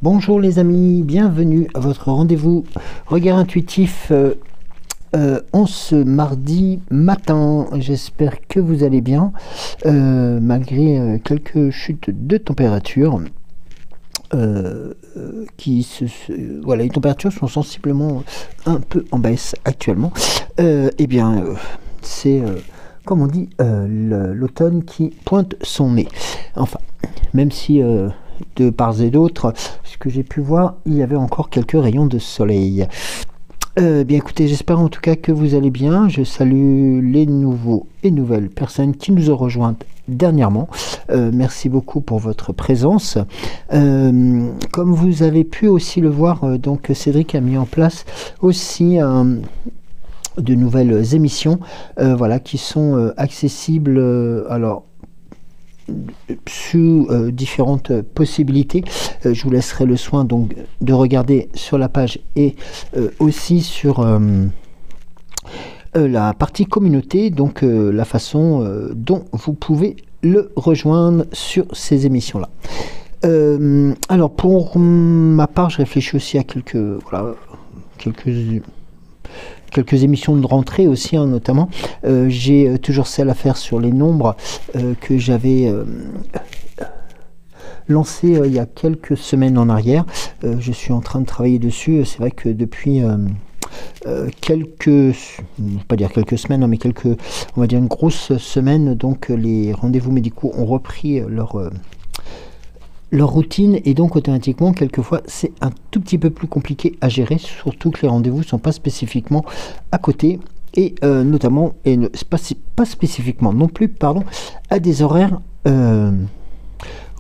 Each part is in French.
Bonjour les amis, bienvenue à votre rendez-vous regard intuitif en ce mardi matin. J'espère que vous allez bien malgré quelques chutes de température. Voilà, les températures sont sensiblement un peu en baisse actuellement. C'est comme on dit l'automne qui pointe son nez. Enfin, même si de part et d'autre, ce que j'ai pu voir, il y avait encore quelques rayons de soleil. Bien écoutez, j'espère en tout cas que vous allez bien. Je salue les nouveaux et nouvelles personnes qui nous ont rejointes dernièrement. Merci beaucoup pour votre présence. Comme vous avez pu aussi le voir, donc Cédric a mis en place aussi de nouvelles émissions voilà, qui sont accessibles alors sous différentes possibilités. Je vous laisserai le soin donc de regarder sur la page et aussi sur la partie communauté, donc la façon dont vous pouvez le rejoindre sur ces émissions là. Alors pour ma part, je réfléchis aussi à quelques émissions de rentrée aussi, hein, notamment. J'ai toujours celle à faire sur les nombres que j'avais lancé il y a quelques semaines en arrière. Je suis en train de travailler dessus. C'est vrai que depuis pas dire quelques semaines, hein, mais on va dire une grosse semaine, donc les rendez-vous médicaux ont repris leur routine, et donc automatiquement quelquefois c'est un tout petit peu plus compliqué à gérer, surtout que les rendez-vous ne sont pas spécifiquement à côté et notamment pas spécifiquement non plus à des horaires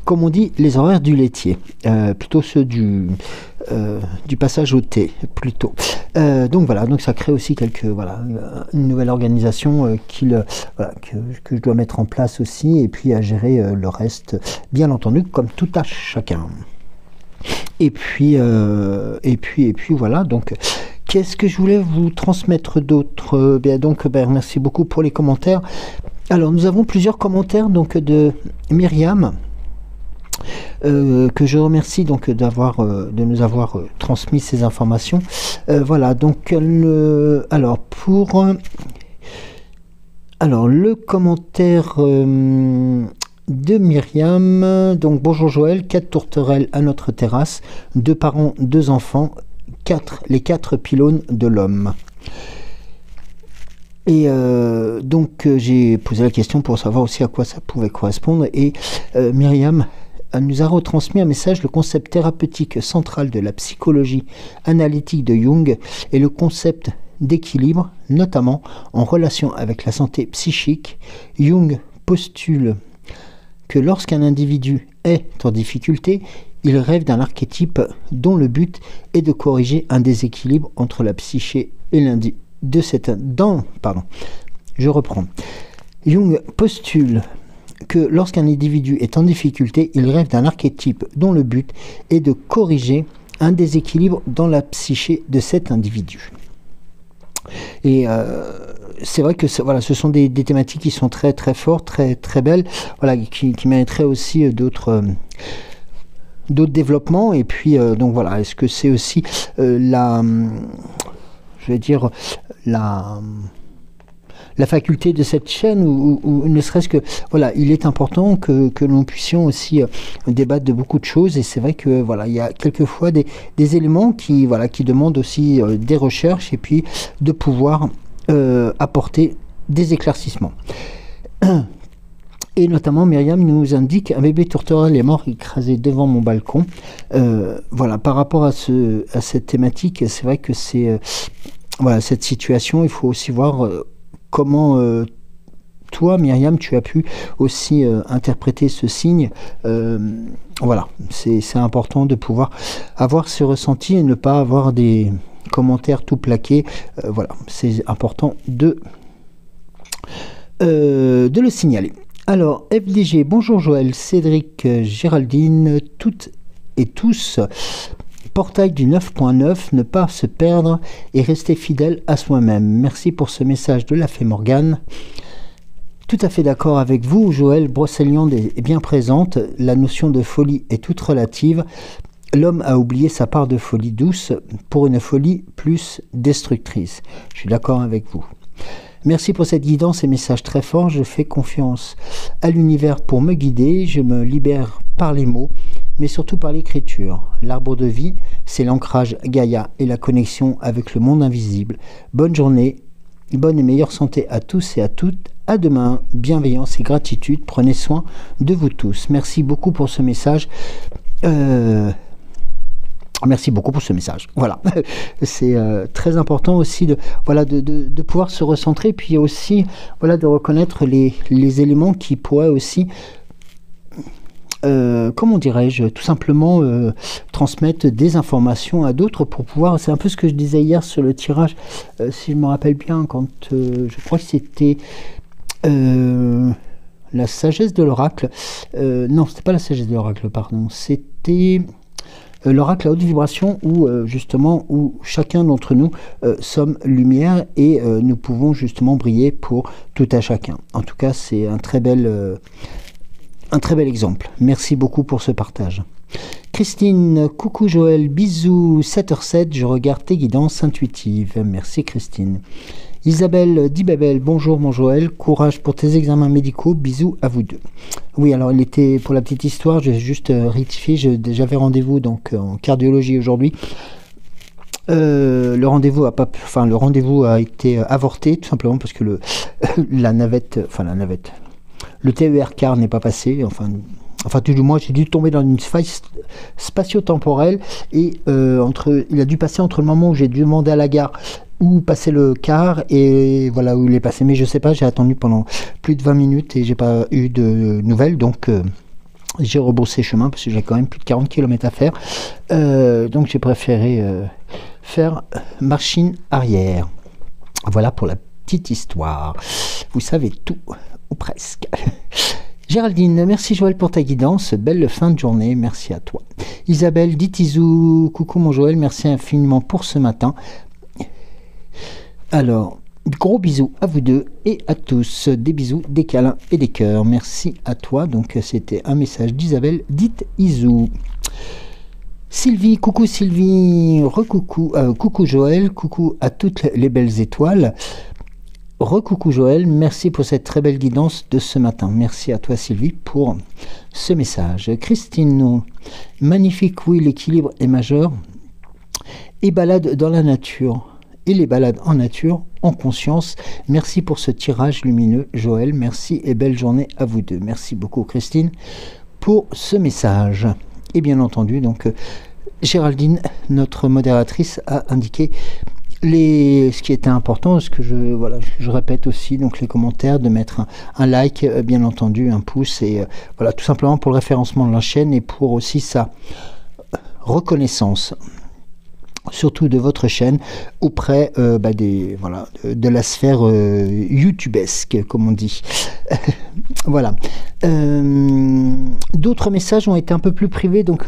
comme on dit, les horaires du laitier, plutôt ceux du passage au thé plutôt. Donc voilà, donc ça crée aussi une nouvelle organisation que je dois mettre en place aussi, et puis à gérer le reste, bien entendu, comme tout à chacun. Et puis voilà, donc qu'est-ce que je voulais vous transmettre d'autre? Merci beaucoup pour les commentaires. Alors nous avons plusieurs commentaires donc de Myriam, que je remercie donc de nous avoir transmis ces informations. Voilà, donc le commentaire de Myriam, donc bonjour Joël, 4 tourterelles à notre terrasse, 2 parents, 2 enfants, les 4 pylônes de l'homme. Et donc j'ai posé la question pour savoir aussi à quoi ça pouvait correspondre, et Myriam nous a retransmis un message: le concept thérapeutique central de la psychologie analytique de Jung est le concept d'équilibre, notamment en relation avec la santé psychique. Jung postule que lorsqu'un individu est en difficulté, il rêve d'un archétype dont le but est de corriger un déséquilibre entre la psyché et l'individu. Jung postule que lorsqu'un individu est en difficulté, il rêve d'un archétype dont le but est de corriger un déséquilibre dans la psyché de cet individu. Et c'est vrai que ce sont des thématiques qui sont très très fortes, très très belles, voilà, qui mériteraient aussi d'autres développements. Et puis donc voilà, est-ce que c'est aussi la faculté de cette chaîne, ou ne serait-ce que voilà, il est important que l'on puissions aussi débattre de beaucoup de choses, et c'est vrai que voilà, il y a quelquefois des éléments qui demandent aussi des recherches, et puis de pouvoir apporter des éclaircissements. Et notamment Myriam nous indique: un bébé tourterelle est mort écrasé devant mon balcon. Voilà, par rapport à cette thématique, c'est vrai que c'est cette situation, il faut aussi voir comment toi, Myriam, tu as pu aussi interpréter ce signe. Voilà, c'est important de pouvoir avoir ce ressenti et ne pas avoir des commentaires tout plaqués. Voilà, c'est important de le signaler. Alors, FDG, bonjour Joël, Cédric, Géraldine, toutes et tous. Portail du 9.9, ne pas se perdre et rester fidèle à soi-même. Merci pour ce message de la Fée Morgane. Tout à fait d'accord avec vous, Joël. Brocéliande est bien présente. La notion de folie est toute relative. L'homme a oublié sa part de folie douce pour une folie plus destructrice. Je suis d'accord avec vous. Merci pour cette guidance et message très fort. Je fais confiance à l'univers pour me guider. Je me libère par les mots, mais surtout par l'écriture. L'arbre de vie, c'est l'ancrage Gaïa et la connexion avec le monde invisible. Bonne journée, bonne et meilleure santé à tous et à toutes. À demain, bienveillance et gratitude. Prenez soin de vous tous. Merci beaucoup pour ce message. Merci beaucoup pour ce message. Voilà, c'est très important aussi de pouvoir se recentrer, puis aussi de reconnaître les éléments qui pourraient aussi, comment dirais-je, tout simplement transmettre des informations à d'autres pour pouvoir. C'est un peu ce que je disais hier sur le tirage, si je me rappelle bien, quand je crois que c'était la sagesse de l'oracle. Non, c'était pas la sagesse de l'oracle, pardon. C'était l'oracle à haute vibration où justement où chacun d'entre nous sommes lumière et nous pouvons justement briller pour tout à chacun. En tout cas, c'est un très bel exemple. Merci beaucoup pour ce partage. Christine, coucou Joël, bisous, 7h07, je regarde tes guidances intuitives. Merci Christine. Isabelle Dibabel, bonjour mon Joël, courage pour tes examens médicaux, bisous à vous deux. Oui, alors il était, pour la petite histoire, je vais juste rectifier, j'avais rendez-vous donc en cardiologie aujourd'hui. Le rendez-vous a été avorté tout simplement parce que le TER car n'est pas passé, enfin tout du moins j'ai dû tomber dans une faille spatio-temporelle et il a dû passer entre le moment où j'ai demandé à la gare où passer le car et voilà où il est passé, mais je sais pas, j'ai attendu pendant plus de 20 minutes et j'ai pas eu de nouvelles, donc j'ai rebroussé chemin parce que j'ai quand même plus de 40 km à faire, donc j'ai préféré faire machine arrière. Voilà pour la petite histoire, vous savez tout, ou presque. Géraldine, merci Joël pour ta guidance, belle fin de journée, merci à toi. Isabelle, dit Izou, coucou mon Joël, merci infiniment pour ce matin. Alors, gros bisous à vous deux et à tous, des bisous, des câlins et des cœurs, merci à toi. Donc c'était un message d'Isabelle, dite Izou. Sylvie, coucou Sylvie, recoucou, coucou Joël, coucou à toutes les belles étoiles. Recoucou Joël, merci pour cette très belle guidance de ce matin. Merci à toi Sylvie pour ce message. Christine, magnifique, oui, l'équilibre est majeur. Et balade dans la nature. Et les balades en nature, en conscience. Merci pour ce tirage lumineux Joël. Merci et belle journée à vous deux. Merci beaucoup Christine pour ce message. Et bien entendu, donc Géraldine, notre modératrice, a indiqué ce qui était important, ce que je répète aussi, donc les commentaires, de mettre un like, bien entendu, un pouce, et voilà, tout simplement pour le référencement de la chaîne et pour aussi sa reconnaissance, surtout de votre chaîne, auprès de la sphère youtubesque, comme on dit. Voilà. D'autres messages ont été un peu plus privés, donc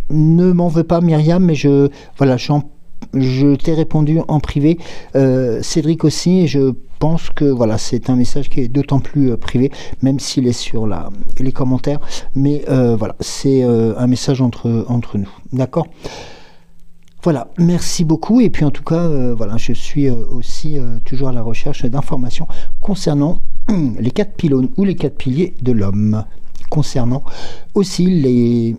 ne m'en veux pas Myriam, mais je t'ai répondu en privé, Cédric aussi, et je pense que voilà, c'est un message qui est d'autant plus privé, même s'il est sur les commentaires, mais voilà, c'est un message entre nous, d'accord? Voilà, merci beaucoup, et puis en tout cas, voilà, je suis aussi toujours à la recherche d'informations concernant les 4 pylônes ou les 4 piliers de l'homme, concernant aussi les...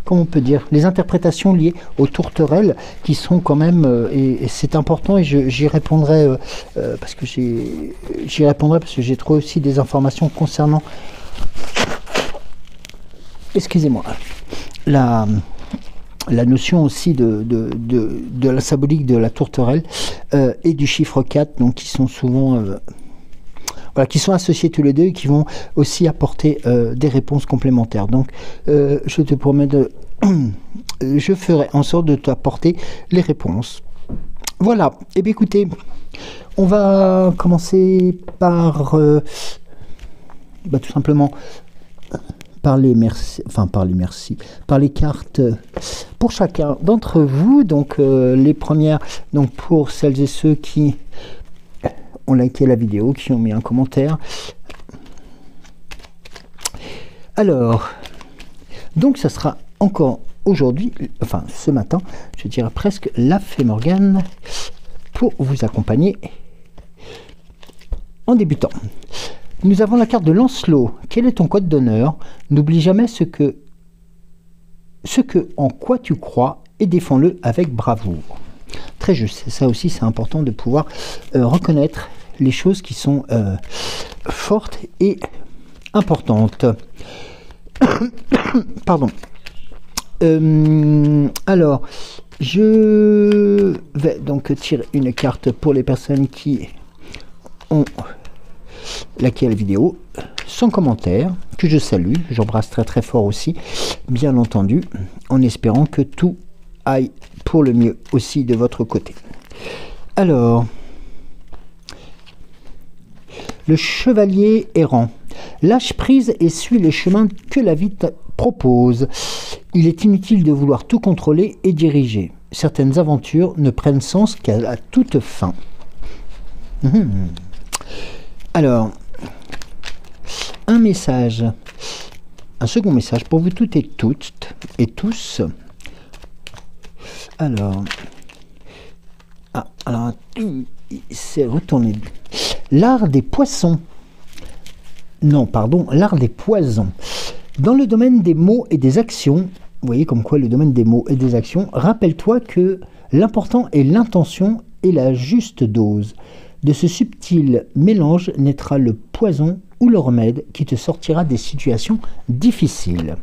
comment on peut dire, les interprétations liées aux tourterelles qui sont quand même, et c'est important, et j'y répondrai parce que j'ai trouvé aussi des informations concernant, excusez-moi, la notion aussi de la symbolique de la tourterelle et du chiffre 4, donc qui sont souvent qui sont associés tous les deux et qui vont aussi apporter des réponses complémentaires. Donc je te promets je ferai en sorte de t'apporter les réponses. Voilà, et bien écoutez, on va commencer par tout simplement par les cartes pour chacun d'entre vous. Donc les premières, donc pour celles et ceux qui ont liké la vidéo, qui ont mis un commentaire. Alors, donc ça sera encore aujourd'hui, enfin ce matin, je dirais presque la Fée Morgane pour vous accompagner en débutant. Nous avons la carte de Lancelot. Quel est ton code d'honneur? N'oublie jamais ce que en quoi tu crois et défends-le avec bravoure. Très juste, ça aussi c'est important de pouvoir reconnaître les choses qui sont fortes et importantes. Pardon. Alors, je vais donc tirer une carte pour les personnes qui ont liké la vidéo, sans commentaire, que je salue, j'embrasse très très fort aussi, bien entendu, en espérant que tout aille pour le mieux aussi de votre côté. Alors, le chevalier errant. Lâche prise et suis les chemins que la vie te propose. Il est inutile de vouloir tout contrôler et diriger. Certaines aventures ne prennent sens qu'à la toute fin. Alors, un message, un second message pour vous toutes et tous. Alors, c'est retourné. L'art des poissons. Non, pardon, l'art des poisons. Dans le domaine des mots et des actions, vous voyez comme quoi le domaine des mots et des actions, rappelle-toi que l'important est l'intention et la juste dose. De ce subtil mélange naîtra le poison ou le remède qui te sortira des situations difficiles.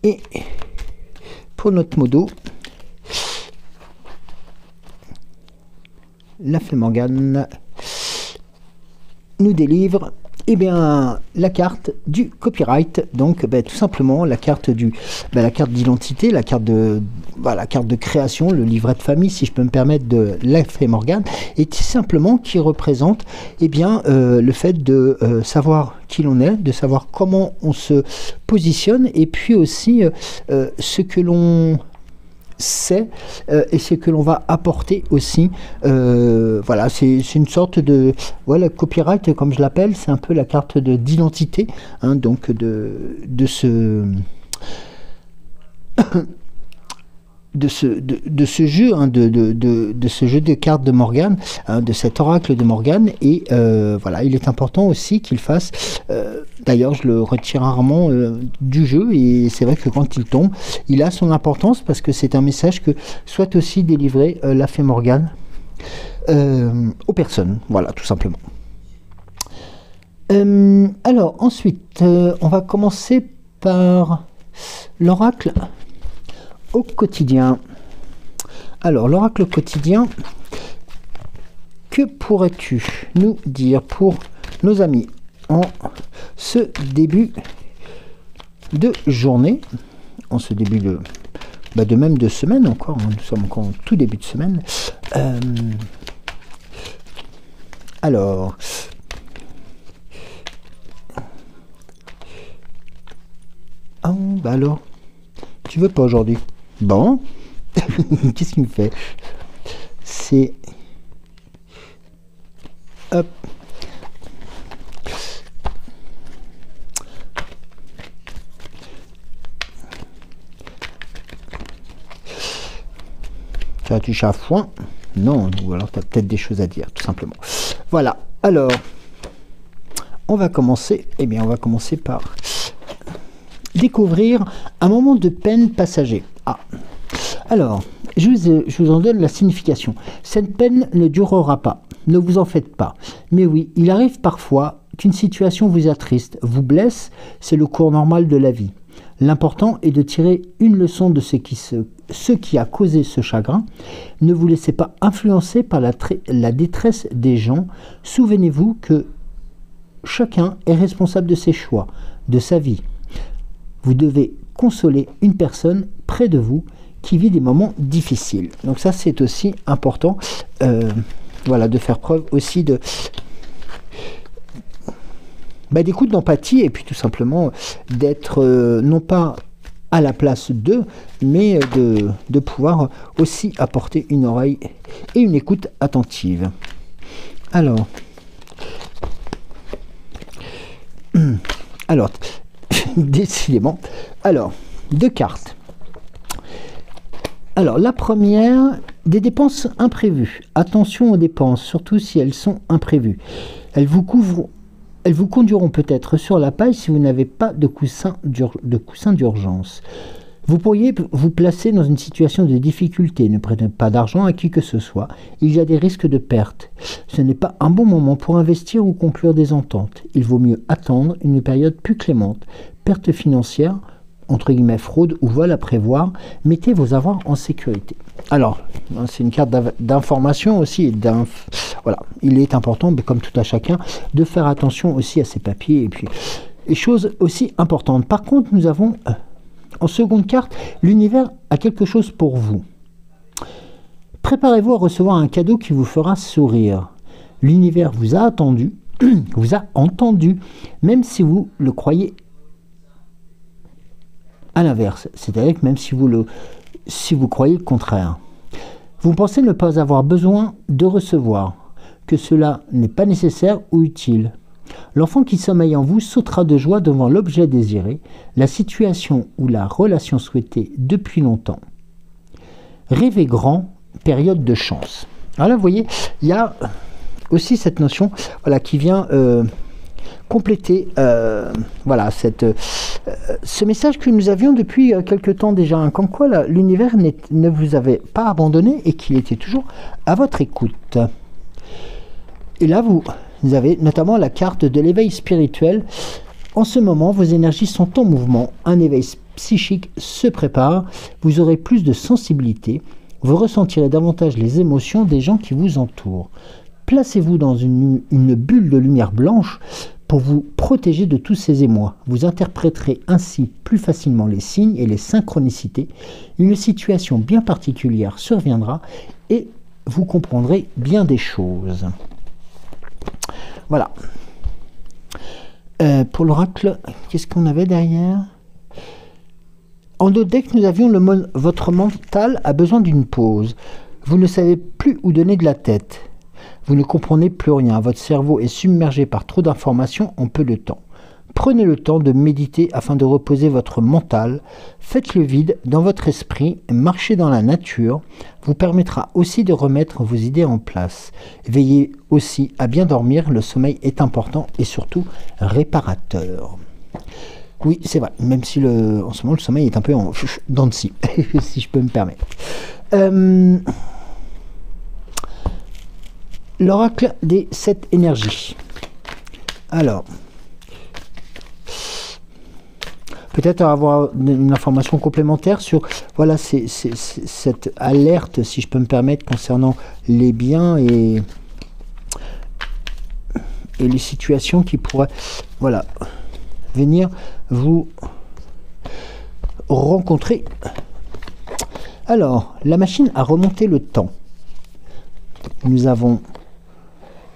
Et pour notre mot d'eau, la Fée Morgane nous délivre la carte du copyright, donc tout simplement la carte la carte d'identité, la carte de création, le livret de famille, si je peux me permettre, de la Fée Morgane, et tout simplement qui représente le fait de savoir qui l'on est, de savoir comment on se positionne, et puis aussi ce que l'on sait et ce que l'on va apporter aussi. Voilà, c'est une sorte de copyright, comme je l'appelle, c'est un peu la carte d'identité, donc de ce jeu, de ce jeu de cartes de Morgane, de cet oracle de Morgane, et voilà, il est important aussi qu'il fasse, d'ailleurs je le retire rarement du jeu, et c'est vrai que quand il tombe, il a son importance, parce que c'est un message que souhaite aussi délivrer la Fée Morgane aux personnes, voilà, tout simplement. Alors ensuite, on va commencer par l'oracle au quotidien. Alors, l'oracle quotidien, que pourrais-tu nous dire pour nos amis en ce début de journée, en ce début de même de semaine encore, nous sommes encore en tout début de semaine. Alors, alors, tu veux pas aujourd'hui? Bon, qu'est-ce qu'il me fait? C'est... Hop. Tu as touché à foin? Non, ou alors tu as peut-être des choses à dire, tout simplement. Voilà, alors, on va commencer, on va commencer par découvrir un moment de peine passager. Alors, je vous en donne la signification. Cette peine ne durera pas, ne vous en faites pas. Mais oui, il arrive parfois qu'une situation vous attriste, vous blesse, c'est le cours normal de la vie. L'important est de tirer une leçon de ce qui a causé ce chagrin. Ne vous laissez pas influencer par la détresse des gens. Souvenez-vous que chacun est responsable de ses choix, de sa vie. Vous devez consoler une personne près de vous qui vit des moments difficiles. Donc ça, c'est aussi important, voilà, de faire preuve aussi d'écoute, d'empathie, et puis tout simplement d'être non pas à la place d'eux, mais de pouvoir aussi apporter une oreille et une écoute attentive. Alors, Alors, décidément. Alors, 2 cartes. Alors, la première, des dépenses imprévues. Attention aux dépenses, surtout si elles sont imprévues. Elles vous conduiront peut-être sur la paille si vous n'avez pas de coussin d'urgence. Vous pourriez vous placer dans une situation de difficulté. Ne prêtez pas d'argent à qui que ce soit. Il y a des risques de perte. Ce n'est pas un bon moment pour investir ou conclure des ententes. Il vaut mieux attendre une période plus clémente. Perte financière, entre guillemets fraude ou vol à prévoir. Mettez vos avoirs en sécurité. Alors, c'est une carte d'information aussi. Voilà, il est important, mais comme tout à chacun, de faire attention aussi à ses papiers. Et puis, les choses aussi importantes. Par contre, nous avons... En seconde carte, l'univers a quelque chose pour vous. Préparez-vous à recevoir un cadeau qui vous fera sourire. L'univers vous a attendu, vous a entendu, même si vous le croyez à l'inverse. C'est-à-dire que même si vous croyez le contraire. Vous pensez ne pas avoir besoin de recevoir, que cela n'est pas nécessaire ou utile. L'enfant qui sommeille en vous sautera de joie devant l'objet désiré, la situation ou la relation souhaitée depuis longtemps. Rêvez grand, période de chance. Alors là, vous voyez, il y a aussi cette notion qui vient compléter ce message que nous avions depuis quelque temps déjà. Comme quoi l'univers ne vous avait pas abandonné et qu'il était toujours à votre écoute. Et là, vous avez notamment la carte de l'éveil spirituel. En ce moment, vos énergies sont en mouvement. Un éveil psychique se prépare. Vous aurez plus de sensibilité. Vous ressentirez davantage les émotions des gens qui vous entourent. Placez-vous dans une bulle de lumière blanche pour vous protéger de tous ces émois. Vous interpréterez ainsi plus facilement les signes et les synchronicités. Une situation bien particulière surviendra et vous comprendrez bien des choses. Voilà. Pour l'oracle, qu'est-ce qu'on avait derrière? En dos deck, nous avions votre mental a besoin d'une pause. Vous ne savez plus où donner de la tête. Vous ne comprenez plus rien. Votre cerveau est submergé par trop d'informations en peu de temps. Prenez le temps de méditer afin de reposer votre mental. Faites le vide dans votre esprit. Marchez dans la nature vous permettra aussi de remettre vos idées en place. Veillez aussi à bien dormir. Le sommeil est important et surtout réparateur. Oui, c'est vrai. Même si en ce moment le sommeil est un peu en dents de scie, si je peux me permettre. L'oracle des 7 énergies. Alors... peut-être avoir une information complémentaire sur cette alerte, si je peux me permettre, concernant les biens et les situations qui pourraient venir vous rencontrer. Alors, la machine a remonté le temps. Nous avons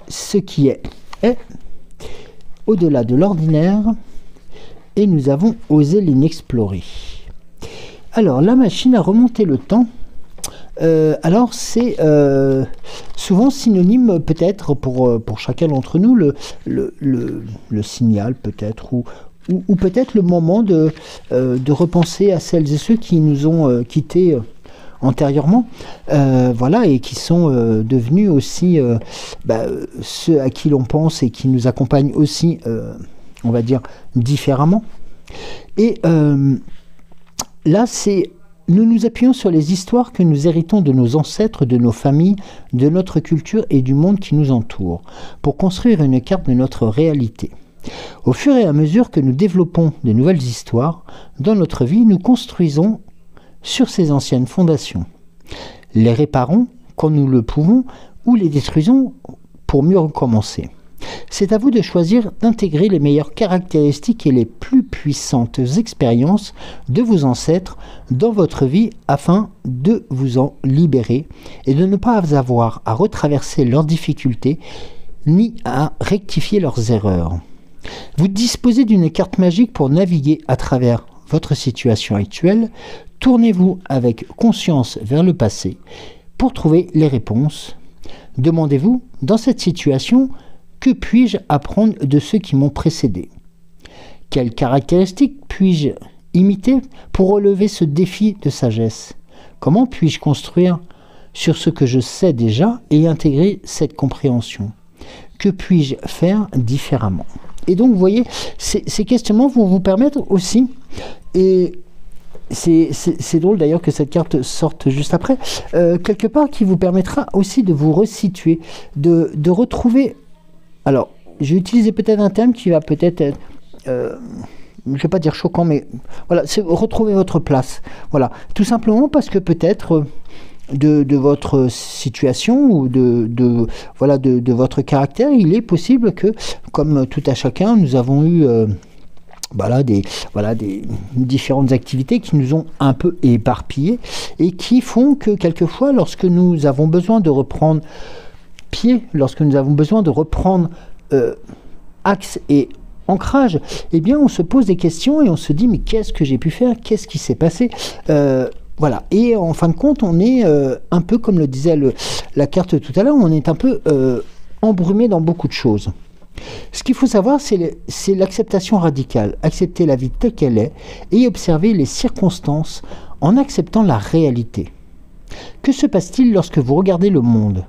ce qui est au-delà de l'ordinaire. Et nous avons osé l'inexplorer. Alors, la machine a remonté le temps. Alors, c'est souvent synonyme, peut-être, pour chacun d'entre nous, le signal, peut-être, ou peut-être le moment de repenser à celles et ceux qui nous ont quittés antérieurement, et qui sont devenus aussi ceux à qui l'on pense et qui nous accompagnent aussi, on va dire, différemment. Et là, nous nous appuyons sur les histoires que nous héritons de nos ancêtres, de nos familles, de notre culture et du monde qui nous entoure, pour construire une carte de notre réalité. Au fur et à mesure que nous développons de nouvelles histoires, dans notre vie, nous construisons sur ces anciennes fondations. Les réparons quand nous le pouvons ou les détruisons pour mieux recommencer. C'est à vous de choisir d'intégrer les meilleures caractéristiques et les plus puissantes expériences de vos ancêtres dans votre vie afin de vous en libérer et de ne pas avoir à retraverser leurs difficultés ni à rectifier leurs erreurs. Vous disposez d'une carte magique pour naviguer à travers votre situation actuelle. Tournez-vous avec conscience vers le passé pour trouver les réponses. Demandez-vous, dans cette situation, que puis-je apprendre de ceux qui m'ont précédé? Quelles caractéristiques puis-je imiter pour relever ce défi de sagesse? Comment puis-je construire sur ce que je sais déjà et intégrer cette compréhension? Que puis-je faire différemment? Et donc, vous voyez, ces questionnements vont vous permettre aussi, et c'est drôle d'ailleurs que cette carte sorte juste après, quelque part qui vous permettra aussi de vous resituer, de retrouver... Alors, j'ai utilisé peut-être un terme qui va peut-être être... je ne vais pas dire choquant, mais voilà, c'est retrouver votre place. Voilà, tout simplement parce que peut-être de votre situation ou de votre caractère, il est possible que, comme tout à chacun, nous avons eu des différentes activités qui nous ont un peu éparpillés et qui font que quelquefois, lorsque nous avons besoin de reprendre pied, lorsque nous avons besoin de reprendre axe et ancrage, eh bien on se pose des questions et on se dit mais qu'est-ce que j'ai pu faire, qu'est-ce qui s'est passé, voilà, et en fin de compte on est un peu comme le disait la carte tout à l'heure, on est un peu embrumé dans beaucoup de choses. Ce qu'il faut savoir, c'est l'acceptation radicale, accepter la vie telle qu'elle est et observer les circonstances en acceptant la réalité. Que se passe-t-il lorsque vous regardez le monde?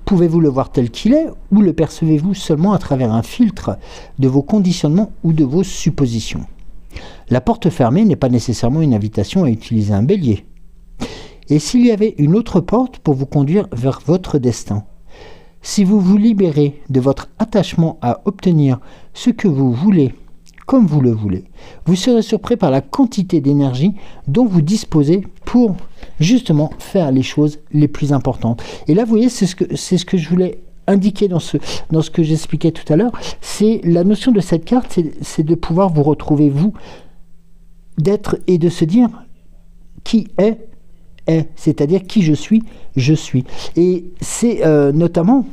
Pouvez-vous le voir tel qu'il est ou le percevez-vous seulement à travers un filtre de vos conditionnements ou de vos suppositions? La porte fermée n'est pas nécessairement une invitation à utiliser un bélier. Et s'il y avait une autre porte pour vous conduire vers votre destin? Si vous vous libérez de votre attachement à obtenir ce que vous voulez, comme vous le voulez, vous serez surpris par la quantité d'énergie dont vous disposez pour justement faire les choses les plus importantes. Et là, vous voyez, c'est ce que je voulais indiquer dans ce que j'expliquais tout à l'heure. C'est la notion de cette carte, c'est de pouvoir vous retrouver, vous, d'être et de se dire qui est, c'est-à-dire qui je suis. Et c'est notamment,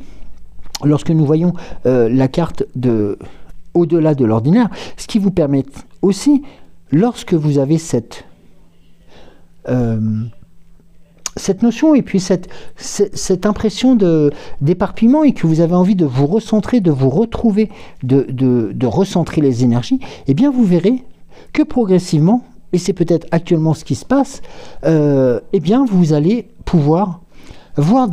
lorsque nous voyons la carte au-delà de l'ordinaire, ce qui vous permet aussi, lorsque vous avez cette notion et puis cette impression d'éparpillement et que vous avez envie de vous recentrer, de vous retrouver, de recentrer les énergies, eh bien vous verrez que progressivement, et c'est peut-être actuellement ce qui se passe, eh bien vous allez pouvoir voir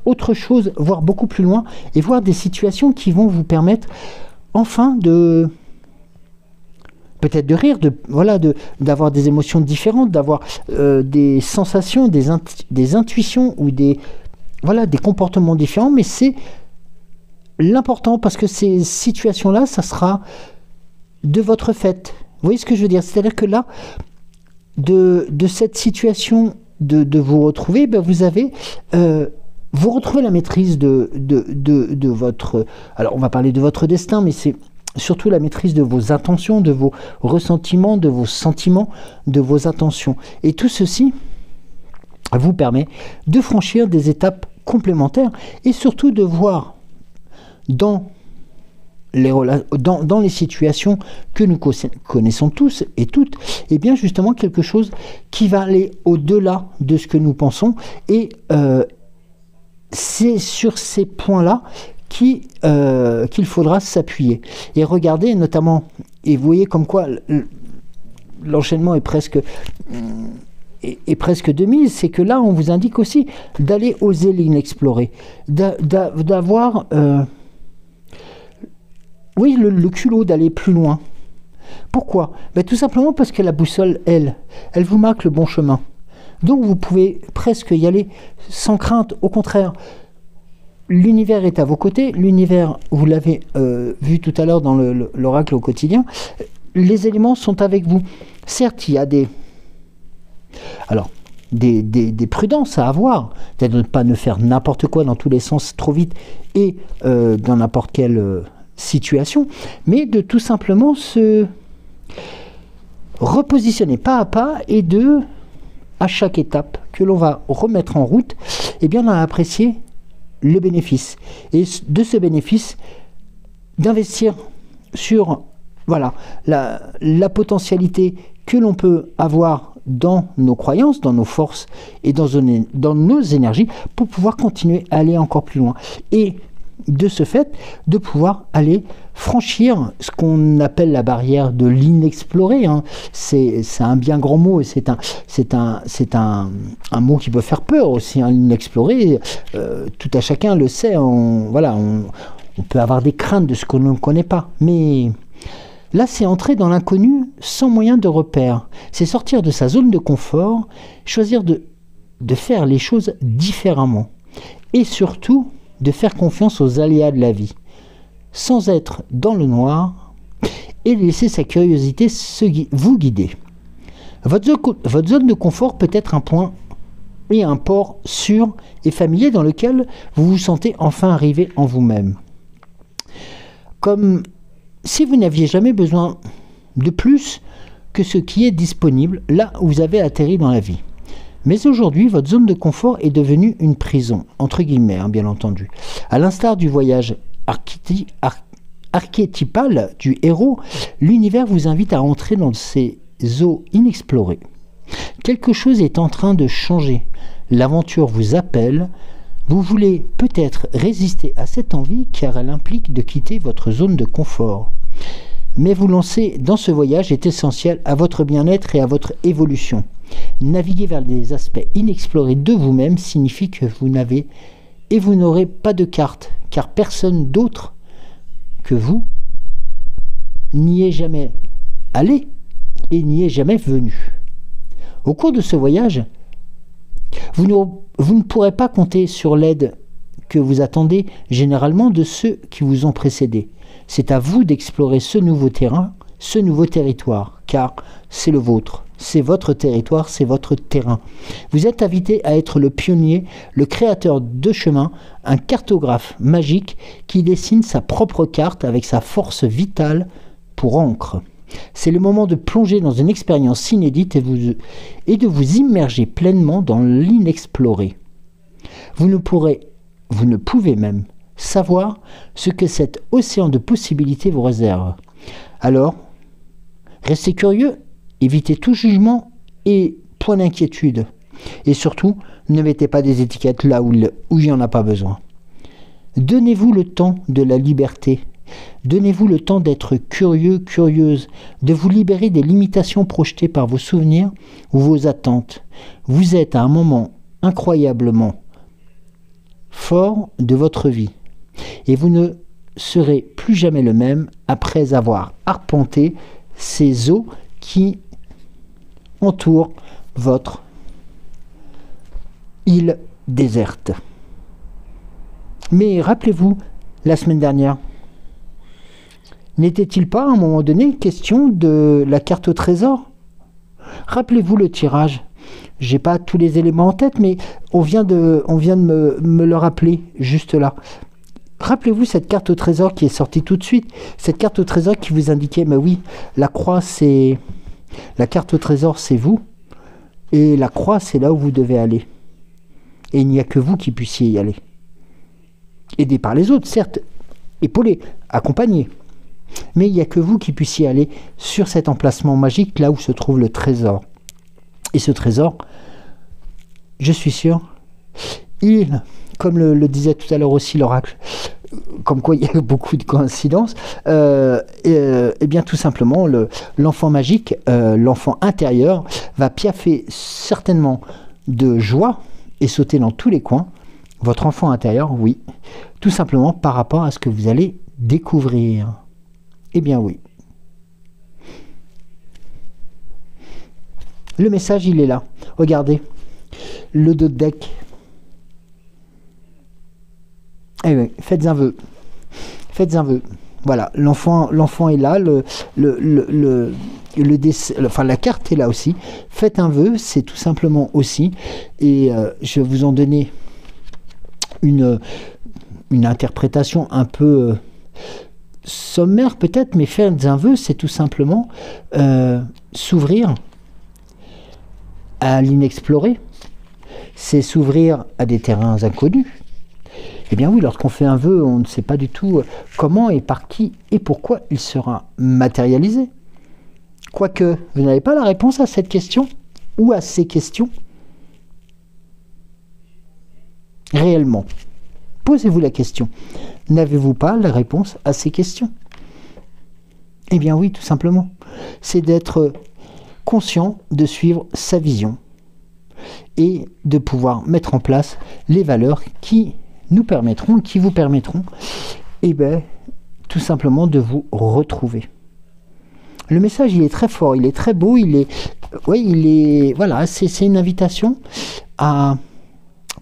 autre chose, voir beaucoup plus loin et voir des situations qui vont vous permettre enfin peut-être de rire, d'avoir des émotions différentes, d'avoir des sensations, des intuitions ou des comportements différents, mais c'est l'important parce que ces situations-là, ça sera de votre fait. Vous voyez ce que je veux dire? C'est-à-dire que là, de cette situation de vous retrouver, vous retrouvez la maîtrise de votre... Alors, on va parler de votre destin, mais c'est surtout la maîtrise de vos intentions, de vos ressentiments, de vos sentiments, de vos intentions. Et tout ceci vous permet de franchir des étapes complémentaires et surtout de voir dans les situations que nous connaissons tous et toutes, et bien justement quelque chose qui va aller au-delà de ce que nous pensons. Et c'est sur ces points-là qu'il faudra s'appuyer. Et regardez notamment, et vous voyez comme quoi l'enchaînement est presque de mise, c'est que là on vous indique aussi d'aller oser l'inexploré, d'avoir le culot d'aller plus loin. Pourquoi? Tout simplement parce que la boussole, elle vous marque le bon chemin. Donc vous pouvez presque y aller sans crainte. Au contraire, l'univers est à vos côtés. L'univers, vous l'avez vu tout à l'heure dans l'oracle au quotidien, les éléments sont avec vous. Certes, il y a des prudences à avoir, c'est-à-dire de ne pas faire n'importe quoi dans tous les sens trop vite et dans n'importe quelle situation, mais de tout simplement se repositionner pas à pas et à chaque étape que l'on va remettre en route, eh bien, on a apprécié le bénéfice. Et de ce bénéfice, d'investir sur la potentialité que l'on peut avoir dans nos croyances, dans nos forces et dans nos énergies pour pouvoir continuer à aller encore plus loin. Et de ce fait de pouvoir aller franchir ce qu'on appelle la barrière de l'inexploré. Hein. C'est un bien grand mot, c'est un mot qui peut faire peur aussi. Hein. L'inexploré, tout à chacun le sait. On peut avoir des craintes de ce qu'on ne connaît pas. Mais là, c'est entrer dans l'inconnu sans moyen de repère. C'est sortir de sa zone de confort, choisir de faire les choses différemment. Et surtout, de faire confiance aux aléas de la vie, sans être dans le noir, et laisser sa curiosité vous guider. Votre zone de confort peut être un point et un port sûr et familier dans lequel vous vous sentez enfin arrivé en vous-même. Comme si vous n'aviez jamais besoin de plus que ce qui est disponible là où vous avez atterri dans la vie. Mais aujourd'hui, votre zone de confort est devenue une prison, entre guillemets, hein, bien entendu. À l'instar du voyage archétypal du héros, l'univers vous invite à entrer dans ces eaux inexplorées. Quelque chose est en train de changer. L'aventure vous appelle. Vous voulez peut-être résister à cette envie car elle implique de quitter votre zone de confort. Mais vous lancer dans ce voyage est essentiel à votre bien-être et à votre évolution. Naviguer vers des aspects inexplorés de vous-même signifie que vous n'avez et vous n'aurez pas de carte, car personne d'autre que vous n'y est jamais allé et n'y est jamais venu. Au cours de ce voyage, vous ne pourrez pas compter sur l'aide que vous attendez généralement de ceux qui vous ont précédé. C'est à vous d'explorer ce nouveau terrain, ce nouveau territoire, car c'est le vôtre. C'est votre territoire, c'est votre terrain. Vous êtes invité à être le pionnier, le créateur de chemin, un cartographe magique qui dessine sa propre carte avec sa force vitale pour encre. C'est le moment de plonger dans une expérience inédite et de vous immerger pleinement dans l'inexploré. Vous ne pouvez même savoir ce que cet océan de possibilités vous réserve. Alors, restez curieux, évitez tout jugement et point d'inquiétude. Et surtout, ne mettez pas des étiquettes là où il n'y en a pas besoin. Donnez-vous le temps de la liberté. Donnez-vous le temps d'être curieux, curieuse, de vous libérer des limitations projetées par vos souvenirs ou vos attentes. Vous êtes à un moment incroyablement fort de votre vie. Et vous ne serez plus jamais le même après avoir arpenté ces eaux qui entourent votre île déserte. Mais rappelez-vous, la semaine dernière, n'était-il pas à un moment donné question de la carte au trésor? Rappelez-vous le tirage. J'ai pas tous les éléments en tête, mais on vient de me le rappeler juste là. Rappelez-vous cette carte au trésor qui est sortie tout de suite. Cette carte au trésor qui vous indiquait, mais oui, la croix c'est... La carte au trésor c'est vous. Et la croix c'est là où vous devez aller. Et il n'y a que vous qui puissiez y aller. Aidé par les autres, certes. Épaulé, accompagné. Mais il n'y a que vous qui puissiez aller sur cet emplacement magique, là où se trouve le trésor. Et ce trésor, je suis sûr, comme le disait tout à l'heure aussi l'oracle, comme quoi il y a beaucoup de coïncidences, et bien tout simplement, l'enfant magique, l'enfant intérieur, va piaffer certainement de joie et sauter dans tous les coins. Votre enfant intérieur, oui, tout simplement par rapport à ce que vous allez découvrir. Eh bien oui. Le message, il est là. Regardez, le dos de deck. Eh oui, faites un vœu. Faites un vœu. Voilà, l'enfant est là, la carte est là aussi. Faites un vœu, c'est tout simplement aussi. Et je vais vous en donner une interprétation un peu sommaire peut-être, mais faire un vœu, c'est tout simplement s'ouvrir à l'inexploré, c'est s'ouvrir à des terrains inconnus. Eh bien oui, lorsqu'on fait un vœu, on ne sait pas du tout comment et par qui et pourquoi il sera matérialisé. Quoique, vous n'avez pas la réponse à cette question ou à ces questions réellement. Posez-vous la question. N'avez-vous pas la réponse à ces questions? Eh bien oui, tout simplement. C'est d'être conscient de suivre sa vision et de pouvoir mettre en place les valeurs qui nous permettront, qui vous permettront, eh bien, tout simplement de vous retrouver. Le message, il est très fort, il est très beau, voilà, c'est une invitation à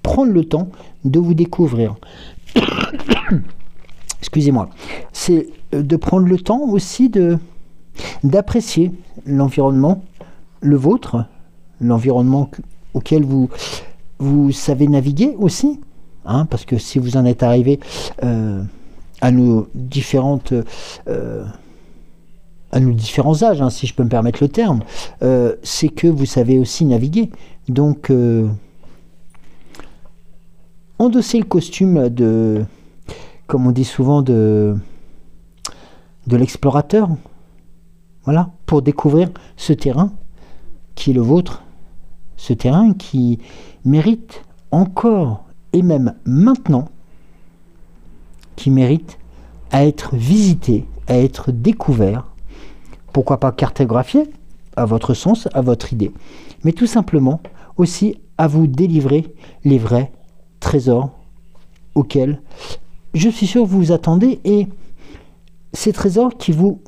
prendre le temps de vous découvrir. Excusez-moi. C'est de prendre le temps aussi d'apprécier l'environnement, le vôtre, l'environnement auquel vous savez naviguer aussi, hein, parce que si vous en êtes arrivé à nos différents âges, hein, si je peux me permettre le terme, c'est que vous savez aussi naviguer. Donc, endosser le costume de, comme on dit souvent, de l'explorateur, voilà, pour découvrir ce terrain qui est le vôtre, ce terrain qui mérite encore, et même maintenant, qui mérite à être visité, à être découvert, pourquoi pas cartographié, à votre sens, à votre idée, mais tout simplement aussi à vous délivrer les vrais trésors auxquels je suis sûr vous vous attendez, et ces trésors qui vous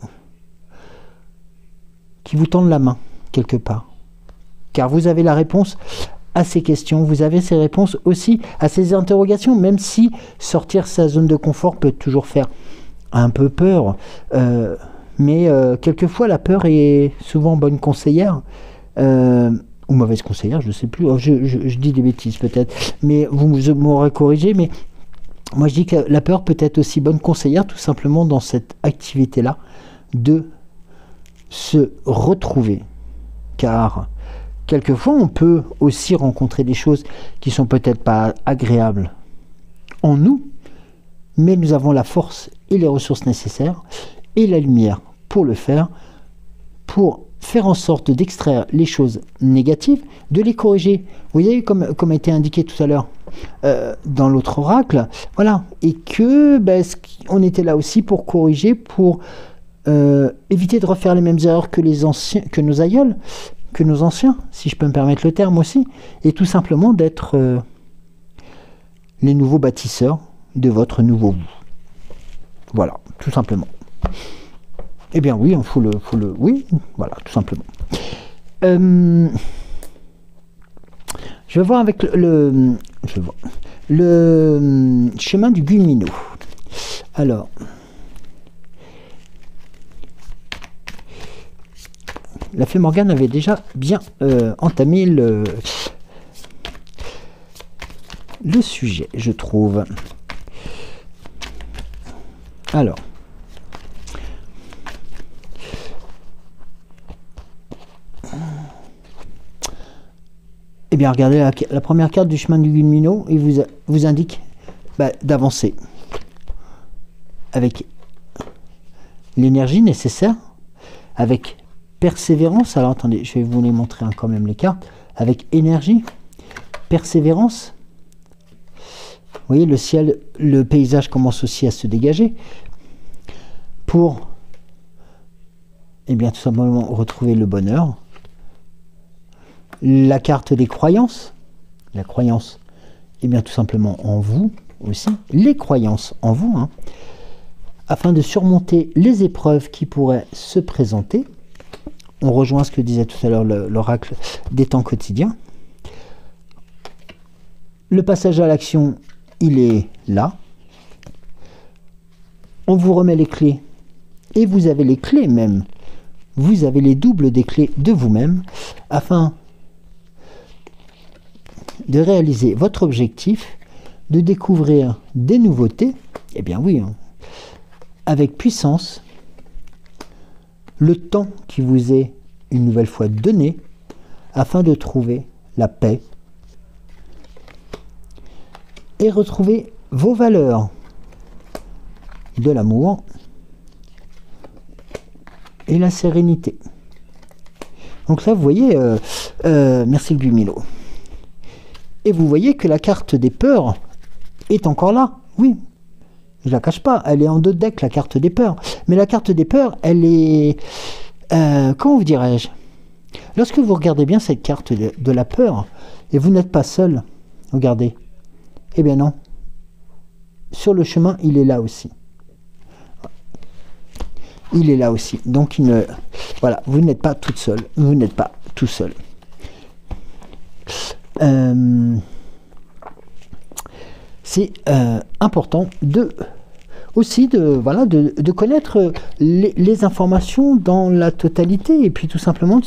tendent la main quelque part, car vous avez la réponse à ces questions, vous avez ces réponses aussi à ces interrogations, même si sortir sa zone de confort peut toujours faire un peu peur, mais quelquefois la peur est souvent bonne conseillère, ou mauvaise conseillère, je ne sais plus, je dis des bêtises peut-être, mais vous m'aurez corrigé, mais moi je dis que la peur peut être aussi bonne conseillère, tout simplement dans cette activité-là, de se retrouver, car quelquefois on peut aussi rencontrer des choses qui sont peut-être pas agréables en nous, mais nous avons la force et les ressources nécessaires et la lumière pour le faire, pour faire en sorte d'extraire les choses négatives, de les corriger. Vous voyez, comme a été indiqué tout à l'heure dans l'autre oracle, voilà, et que on était là aussi pour corriger, pour éviter de refaire les mêmes erreurs que les anciens, que nos aïeuls, que nos anciens, si je peux me permettre le terme aussi, et tout simplement d'être les nouveaux bâtisseurs de votre nouveau vous. Voilà, tout simplement. Eh bien oui, oui, voilà, tout simplement. Je vais voir avec le chemin du Gumino. Alors, la fée Morgane avait déjà bien entamé le sujet, je trouve. Alors, eh bien, regardez la première carte du chemin du Gumino, il vous indique d'avancer avec l'énergie nécessaire, avec persévérance. Alors attendez, je vais vous les montrer quand même les cartes. Avec énergie, persévérance. Vous voyez, le ciel, le paysage commence aussi à se dégager pour, eh bien, tout simplement retrouver le bonheur. La carte des croyances, la croyance, eh bien tout simplement en vous aussi, les croyances en vous, hein, afin de surmonter les épreuves qui pourraient se présenter. On rejoint ce que disait tout à l'heure l'oracle des temps quotidiens. Le passage à l'action, il est là. On vous remet les clés, et vous avez les clés même. Vous avez les doubles des clés de vous-même, afin de réaliser votre objectif, de découvrir des nouveautés, eh bien oui, hein, avec puissance, le temps qui vous est une nouvelle fois donné, afin de trouver la paix et retrouver vos valeurs de l'amour et la sérénité. Donc là, vous voyez, merci le Gumino. Et vous voyez que la carte des peurs est encore là. Oui, je la cache pas, elle est en 2 decks, la carte des peurs. Mais la carte des peurs, elle est... comment vous dirais-je? Lorsque vous regardez bien cette carte de la peur, et vous n'êtes pas seul, regardez, eh bien non. Sur le chemin, il est là aussi. Il est là aussi. Donc, voilà, vous n'êtes pas toute seule. Vous n'êtes pas tout seul. C'est important aussi de connaître les informations dans la totalité, et puis tout simplement de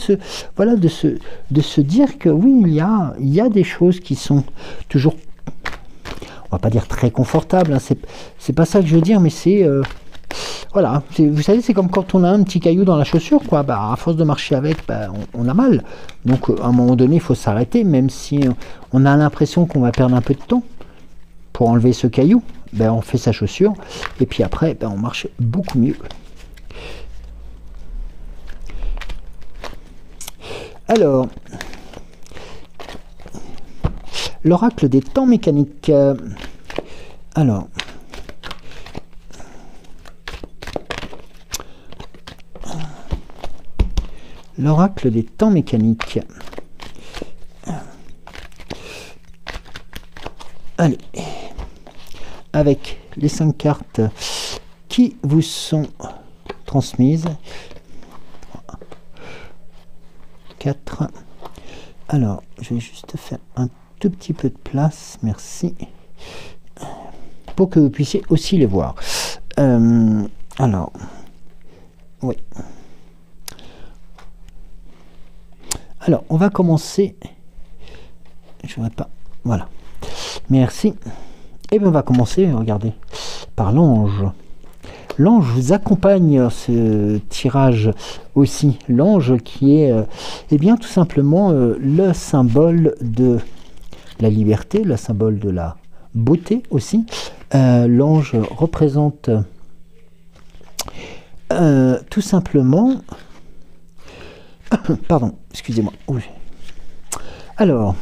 se dire que oui, il y a des choses qui sont toujours, on va pas dire très confortables, hein, c'est pas ça que je veux dire, mais c'est voilà, vous savez, c'est comme quand on a un petit caillou dans la chaussure, quoi. Bah, à force de marcher avec, bah, on a mal. Donc à un moment donné, il faut s'arrêter, même si on a l'impression qu'on va perdre un peu de temps pour enlever ce caillou. Ben, on fait sa chaussure, et puis après, ben, on marche beaucoup mieux. Alors, l'oracle des temps mécaniques. Alors, l'oracle des temps mécaniques. Allez, avec les 5 cartes qui vous sont transmises. 4. Alors, je vais juste faire un tout petit peu de place, merci, pour que vous puissiez aussi les voir. Alors, oui. Alors, on va commencer. Je ne voudrais pas. Voilà. Merci. Et bien, on va commencer, regardez, par l'ange. L'ange vous accompagne ce tirage aussi. L'ange qui est, eh bien, tout simplement le symbole de la liberté, le symbole de la beauté aussi. L'ange représente tout simplement... Pardon, excusez-moi. Alors...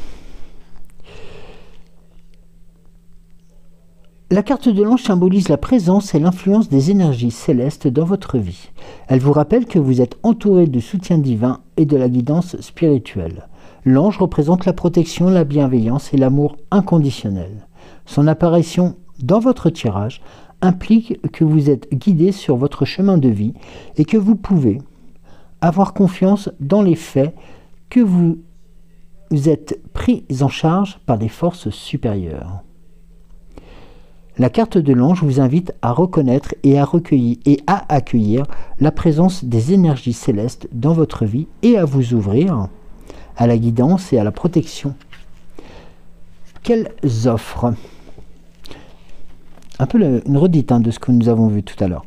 La carte de l'ange symbolise la présence et l'influence des énergies célestes dans votre vie. Elle vous rappelle que vous êtes entouré de soutien divin et de la guidance spirituelle. L'ange représente la protection, la bienveillance et l'amour inconditionnel. Son apparition dans votre tirage implique que vous êtes guidé sur votre chemin de vie et que vous pouvez avoir confiance dans les faits que vous êtes pris en charge par des forces supérieures. La carte de l'ange vous invite à reconnaître et à accueillir la présence des énergies célestes dans votre vie et à vous ouvrir à la guidance et à la protection qu'elles offrent. Un peu une redite de ce que nous avons vu tout à l'heure.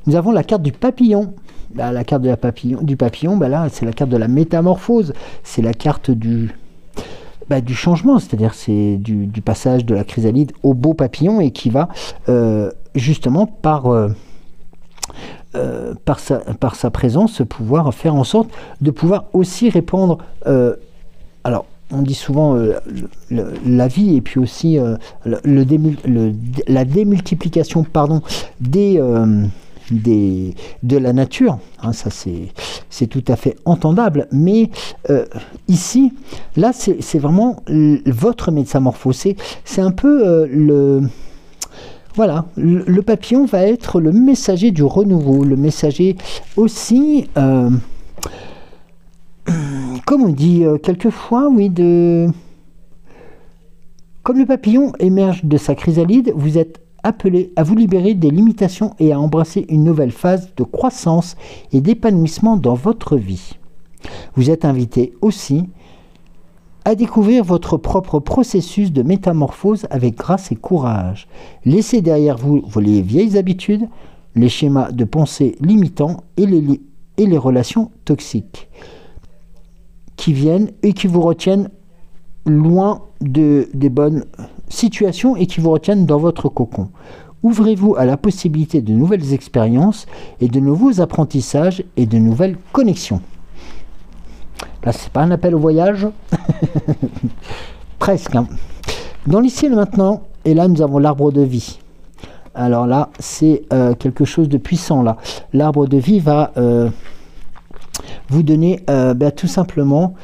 Nous avons la carte du papillon. Là, la carte du papillon, là, c'est la carte de la métamorphose. C'est la carte du changement, c'est-à-dire c'est du passage de la chrysalide au beau papillon, et qui va justement par sa présence pouvoir faire en sorte de pouvoir aussi répandre, alors on dit souvent la vie, et puis aussi la démultiplication de la nature, ça c'est tout à fait entendable, mais ici, là c'est vraiment votre métamorphose, c'est un peu le papillon va être le messager du renouveau, le messager aussi, comme on dit quelquefois, oui, comme le papillon émerge de sa chrysalide, vous êtes appelé à vous libérer des limitations et à embrasser une nouvelle phase de croissance et d'épanouissement dans votre vie. Vous êtes invité aussi à découvrir votre propre processus de métamorphose avec grâce et courage. Laissez derrière vous les vieilles habitudes, les schémas de pensée limitants et les relations toxiques qui viennent et qui vous retiennent loin des bonnes situations et qui vous retiennent dans votre cocon. Ouvrez-vous à la possibilité de nouvelles expériences et de nouveaux apprentissages et de nouvelles connexions. Là, c'est pas un appel au voyage. Presque. Dans l'ici et le maintenant, et là, nous avons l'arbre de vie. Alors là, c'est quelque chose de puissant là. L'arbre de vie va vous donner tout simplement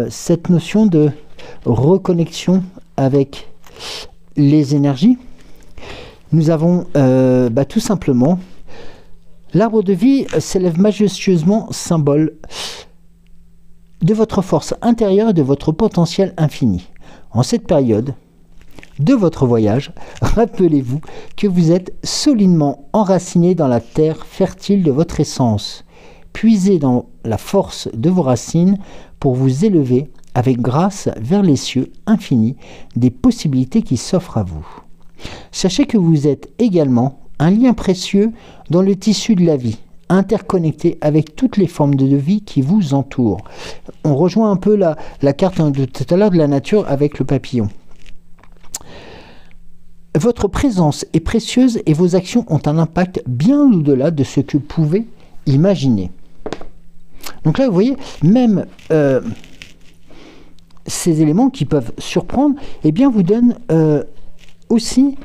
cette notion de reconnexion avec les énergies. Nous avons tout simplement l'arbre de vie s'élève majestueusement, symbole de votre force intérieure et de votre potentiel infini. En cette période de votre voyage, rappelez-vous que vous êtes solidement enraciné dans la terre fertile de votre essence. Puisez dans la force de vos racines pour vous élever avec grâce vers les cieux infinis des possibilités qui s'offrent à vous. Sachez que vous êtes également un lien précieux dans le tissu de la vie, interconnecté avec toutes les formes de vie qui vous entourent. On rejoint un peu la carte de tout à l'heure de la nature avec le papillon. Votre présence est précieuse et vos actions ont un impact bien au-delà de ce que vous pouvez imaginer. Donc là, vous voyez, même ces éléments qui peuvent surprendre, eh bien, vous donnent aussi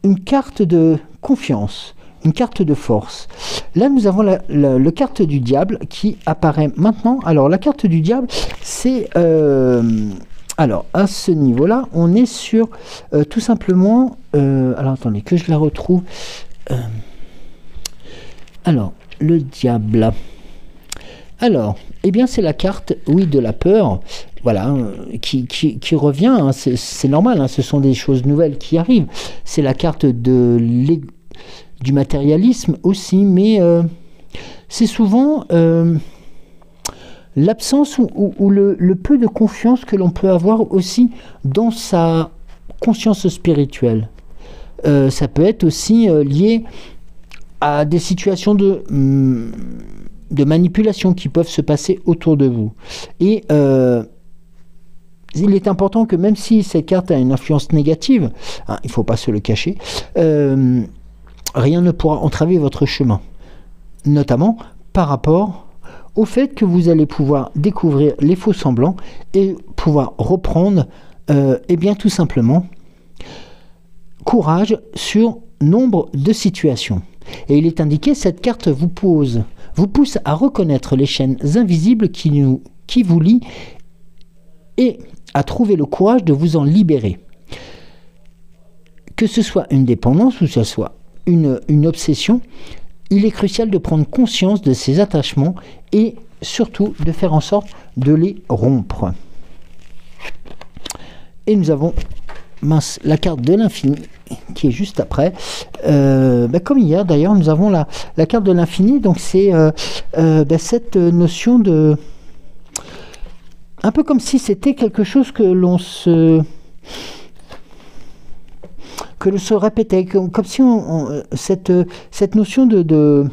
une carte de confiance, une carte de force. Là, nous avons la carte du diable qui apparaît maintenant. Alors, la carte du diable, c'est... alors, à ce niveau-là, on est sur tout simplement... alors, attendez, que je la retrouve. Alors, le diable... Alors, eh bien, c'est la carte, oui, de la peur, voilà, qui revient, hein, c'est normal, hein, ce sont des choses nouvelles qui arrivent. C'est la carte du matérialisme aussi, mais c'est souvent l'absence ou le peu de confiance que l'on peut avoir aussi dans sa conscience spirituelle. Ça peut être aussi lié à des situations de manipulation qui peuvent se passer autour de vous. Et il est important que même si cette carte a une influence négative, hein, il ne faut pas se le cacher, rien ne pourra entraver votre chemin. Notamment par rapport au fait que vous allez pouvoir découvrir les faux semblants et pouvoir reprendre, eh bien tout simplement, courage sur nombre de situations. Et il est indiqué, cette carte vous pousse à reconnaître les chaînes invisibles qui vous lient et à trouver le courage de vous en libérer. Que ce soit une dépendance ou que ce soit une obsession, il est crucial de prendre conscience de ces attachements et surtout de faire en sorte de les rompre. Et nous avons la carte de l'infini qui est juste après. Comme hier d'ailleurs, nous avons la carte de l'infini, donc c'est cette notion de... Un peu comme si c'était quelque chose que l'on se répétait, comme si cette notion de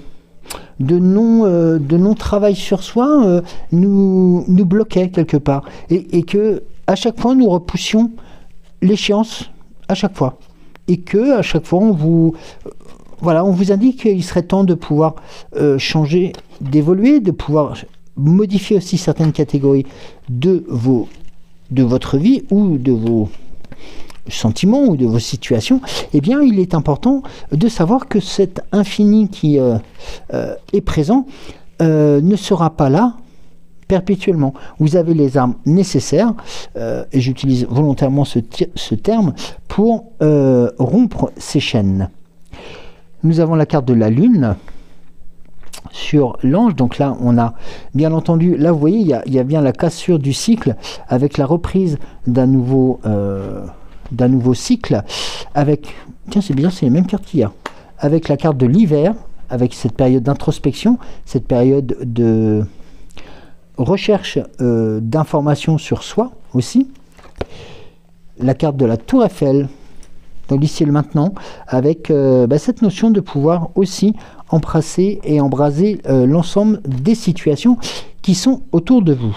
non-travail sur soi nous bloquait quelque part. Et que à chaque fois, nous repoussions l'échéance à chaque fois. Et que à chaque fois, on vous indique qu'il serait temps de pouvoir changer, d'évoluer, de pouvoir modifier aussi certaines catégories de votre vie ou de vos sentiments ou de vos situations. Eh bien, il est important de savoir que cet infini qui est présent ne sera pas là perpétuellement. Vous avez les armes nécessaires, et j'utilise volontairement ce terme, pour rompre ces chaînes. Nous avons la carte de la lune sur l'ange. Donc là, on a bien entendu, là vous voyez, il y a bien la cassure du cycle avec la reprise d'un nouveau cycle. Avec, tiens, c'est bizarre, c'est les mêmes cartes qu'il y a. Avec la carte de l'hiver, avec cette période d'introspection, cette période de recherche d'informations sur soi aussi. La carte de la tour Eiffel, donc l'ici et le maintenant, avec cette notion de pouvoir aussi embrasser l'ensemble des situations qui sont autour de vous.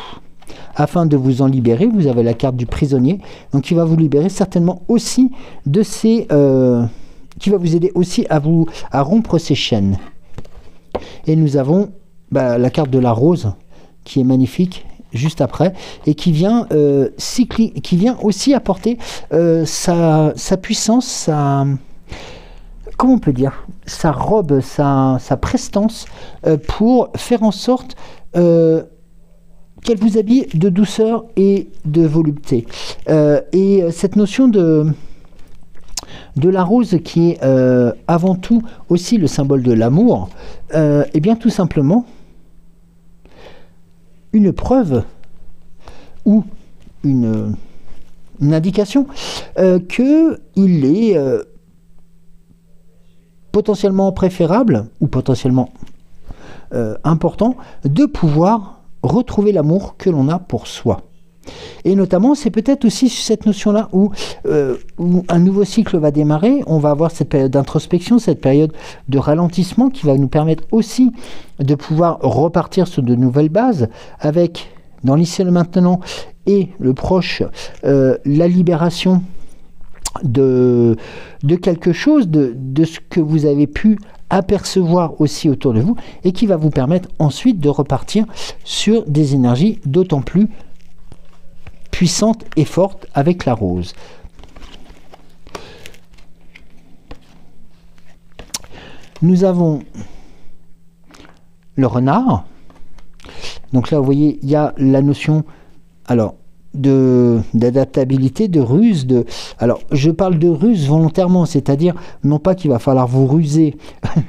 Afin de vous en libérer, vous avez la carte du prisonnier, donc qui va vous libérer certainement aussi de ces... qui va vous aider aussi à rompre ces chaînes. Et nous avons la carte de la rose, qui est magnifique, juste après, et qui vient aussi apporter sa puissance, comment on peut dire, sa robe, sa prestance pour faire en sorte qu'elle vous habille de douceur et de volupté. Et cette notion de la rose qui est avant tout aussi le symbole de l'amour, et bien tout simplement une preuve ou une indication qu'il est potentiellement préférable ou potentiellement important de pouvoir retrouver l'amour que l'on a pour soi. Et notamment, c'est peut-être aussi cette notion-là où un nouveau cycle va démarrer, on va avoir cette période d'introspection, cette période de ralentissement qui va nous permettre aussi de pouvoir repartir sur de nouvelles bases avec, dans l'ici et le maintenant et le proche, la libération de quelque chose, de ce que vous avez pu apercevoir aussi autour de vous et qui va vous permettre ensuite de repartir sur des énergies d'autant plus puissante et forte avec la rose. Nous avons le renard. Donc là, vous voyez, il y a la notion d'adaptabilité, de ruse. Alors, je parle de ruse volontairement, c'est-à-dire non pas qu'il va falloir vous ruser,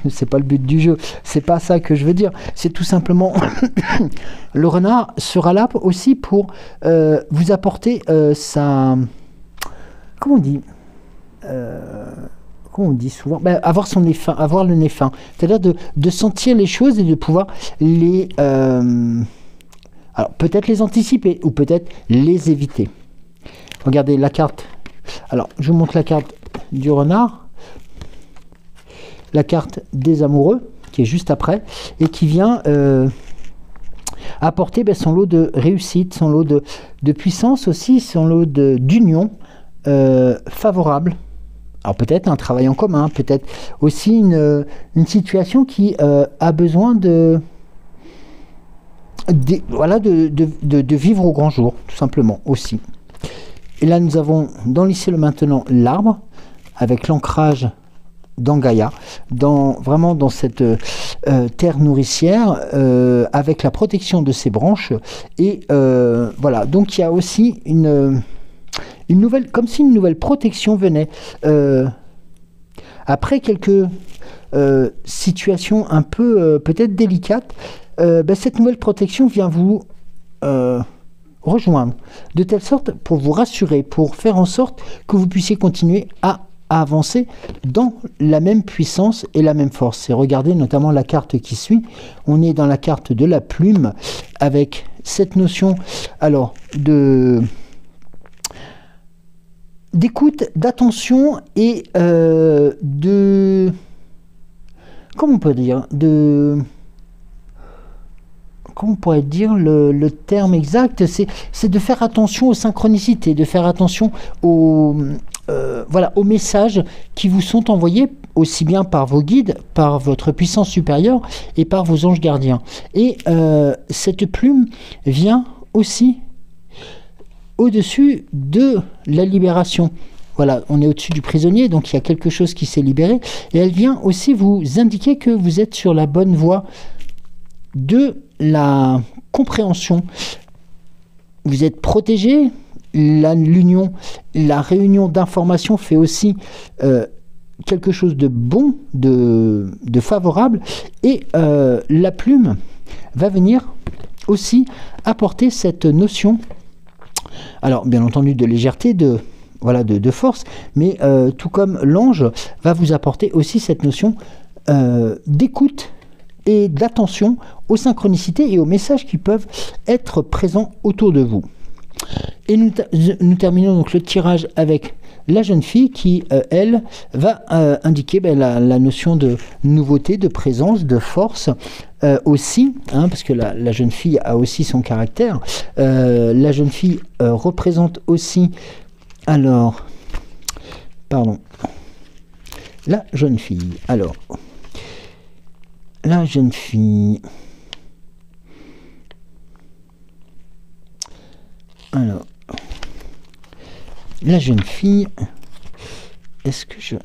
c'est pas le but du jeu, c'est pas ça que je veux dire, c'est tout simplement le renard sera là aussi pour vous apporter sa... Comment on dit comment on dit souvent, avoir son nez fin, avoir le nez fin, c'est-à-dire de sentir les choses et de pouvoir les... alors, peut-être les anticiper ou peut-être les éviter. Regardez la carte. Alors, je vous montre la carte du renard. La carte des amoureux, qui est juste après, et qui vient apporter son lot de réussite, son lot de puissance aussi, son lot d'union favorable. Alors, peut-être un travail en commun, peut-être aussi une situation qui a besoin de vivre au grand jour, tout simplement, aussi. Et là, nous avons dans l'ici et le maintenant l'arbre, avec l'ancrage dans Gaïa, vraiment dans cette terre nourricière, avec la protection de ses branches. Et voilà, donc il y a aussi une nouvelle, comme si une nouvelle protection venait. Après quelques situations un peu peut-être délicates, cette nouvelle protection vient vous rejoindre, de telle sorte pour vous rassurer, pour faire en sorte que vous puissiez continuer à avancer dans la même puissance et la même force. Et regardez notamment la carte qui suit, on est dans la carte de la plume, avec cette notion d'écoute, d'attention et de... Comment on peut dire, comment on pourrait dire le terme exact, c'est de faire attention aux synchronicités, de faire attention aux messages qui vous sont envoyés aussi bien par vos guides, par votre puissance supérieure et par vos anges gardiens. Et cette plume vient aussi au-dessus de la libération. Voilà, on est au-dessus du prisonnier, donc il y a quelque chose qui s'est libéré. Et elle vient aussi vous indiquer que vous êtes sur la bonne voie de la compréhension. Vous êtes protégé. L'union, la réunion d'informations fait aussi quelque chose de bon, de favorable. Et la plume va venir aussi apporter cette notion, alors bien entendu de légèreté, de force, mais tout comme l'ange va vous apporter aussi cette notion d'écoute et d'attention aux synchronicités et aux messages qui peuvent être présents autour de vous. Et nous terminons donc le tirage avec la jeune fille qui, elle, va indiquer la notion de nouveauté, de présence, de force aussi, parce que la jeune fille a aussi son caractère. La jeune fille représente aussi... Alors, pardon. La jeune fille. Alors, la jeune fille. Alors, la jeune fille. Est-ce que je...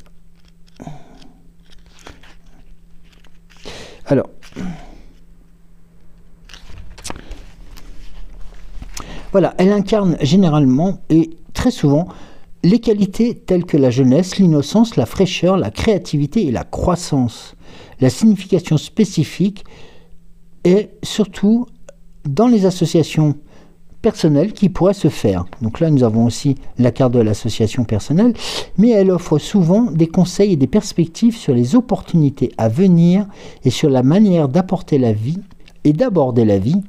Alors, voilà, elle incarne généralement et très souvent les qualités telles que la jeunesse, l'innocence, la fraîcheur, la créativité et la croissance. La signification spécifique est surtout dans les associations personnelles qui pourraient se faire. Donc là, nous avons aussi la carte de l'association personnelle, mais elle offre souvent des conseils et des perspectives sur les opportunités à venir et sur la manière d'apporter la vie et d'aborder la vie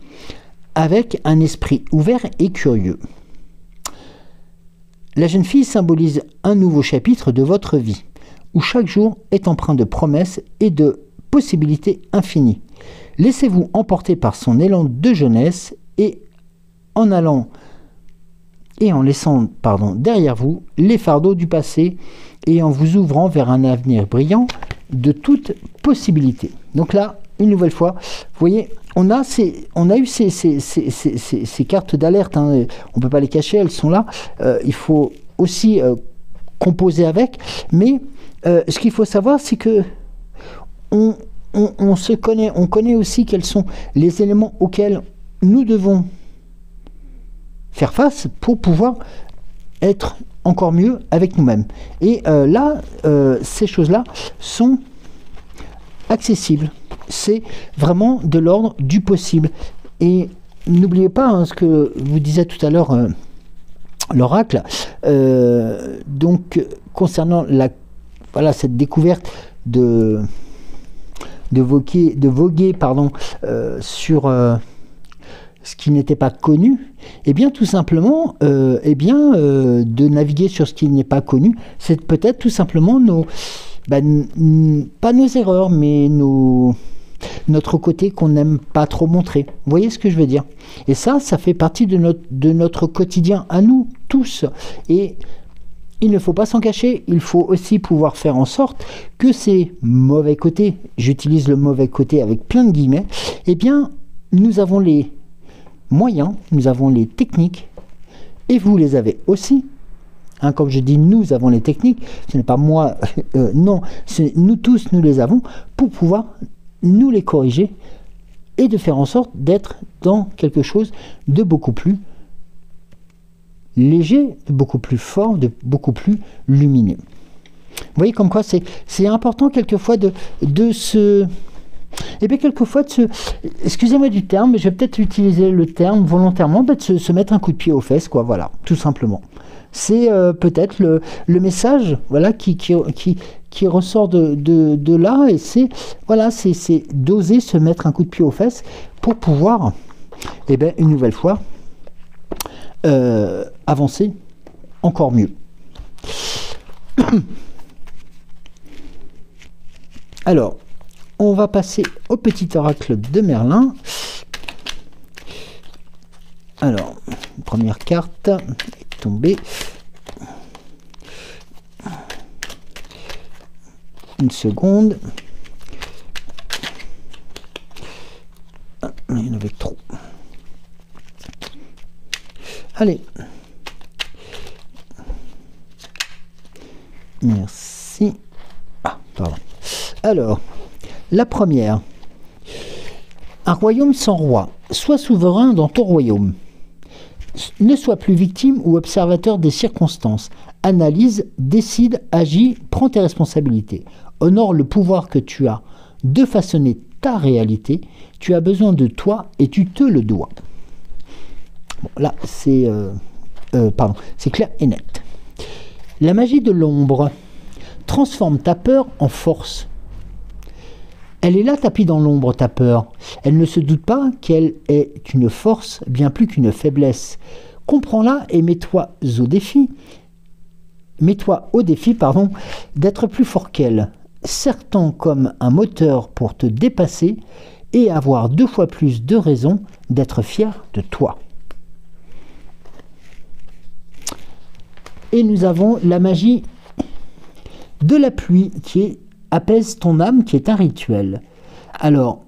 avec un esprit ouvert et curieux. La jeune fille symbolise un nouveau chapitre de votre vie, où chaque jour est empreint de promesses et de possibilités infinies. Laissez-vous emporter par son élan de jeunesse et en laissant derrière vous les fardeaux du passé et en vous ouvrant vers un avenir brillant de toute possibilité. Donc là, une nouvelle fois, vous voyez, on a eu ces cartes d'alerte, hein, on ne peut pas les cacher, elles sont là. Il faut aussi composer avec, mais ce qu'il faut savoir, c'est que on connaît aussi quels sont les éléments auxquels nous devons faire face pour pouvoir être encore mieux avec nous-mêmes. Et là, ces choses-là sont accessibles. C'est vraiment de l'ordre du possible. Et n'oubliez pas hein, ce que vous disait tout à l'heure l'oracle. Donc, concernant cette découverte de voguer sur ce qui n'était pas connu, et bien tout simplement, de naviguer sur ce qui n'est pas connu, c'est peut-être tout simplement pas nos erreurs, mais notre côté qu'on n'aime pas trop montrer. Vous voyez ce que je veux dire? Et ça fait partie de notre quotidien à nous tous. Et il ne faut pas s'en cacher, il faut aussi pouvoir faire en sorte que ces mauvais côtés, j'utilise le mauvais côté avec plein de guillemets, eh bien, nous avons les moyens, nous avons les techniques, et vous les avez aussi. Hein, comme je dis, nous avons les techniques, ce n'est pas moi, non, c'est nous tous, nous les avons, pour pouvoir nous les corriger et de faire en sorte d'être dans quelque chose de beaucoup plus léger, de beaucoup plus fort, de beaucoup plus lumineux. Vous voyez comme quoi c'est important quelquefois de se... Et bien quelquefois, excusez-moi du terme, mais je vais peut-être utiliser le terme volontairement, de se mettre un coup de pied aux fesses, quoi, voilà, tout simplement. C'est peut-être le message voilà, qui ressort de là, et c'est d'oser se mettre un coup de pied aux fesses pour pouvoir, une nouvelle fois, avancer encore mieux. Alors, on va passer au petit oracle de Merlin. Alors, première carte est tombée. Une seconde. Ah, il y en avait trop. Allez. Merci. Ah, pardon. Alors, la première. Un royaume sans roi. Sois souverain dans ton royaume. Ne sois plus victime ou observateur des circonstances. Analyse, décide, agis, prends tes responsabilités. Honore le pouvoir que tu as de façonner ta réalité. Tu as besoin de toi et tu te le dois. Bon, là, c'est clair et net. La magie de l'ombre. Transforme ta peur en force. Elle est là tapie dans l'ombre, ta peur. Elle ne se doute pas qu'elle est une force bien plus qu'une faiblesse. Comprends-la et mets-toi au défi d'être plus fort qu'elle, sertant comme un moteur pour te dépasser et avoir 2 fois plus de raisons d'être fier de toi. Et nous avons la magie de la pluie qui apaise ton âme, qui est un rituel. Alors,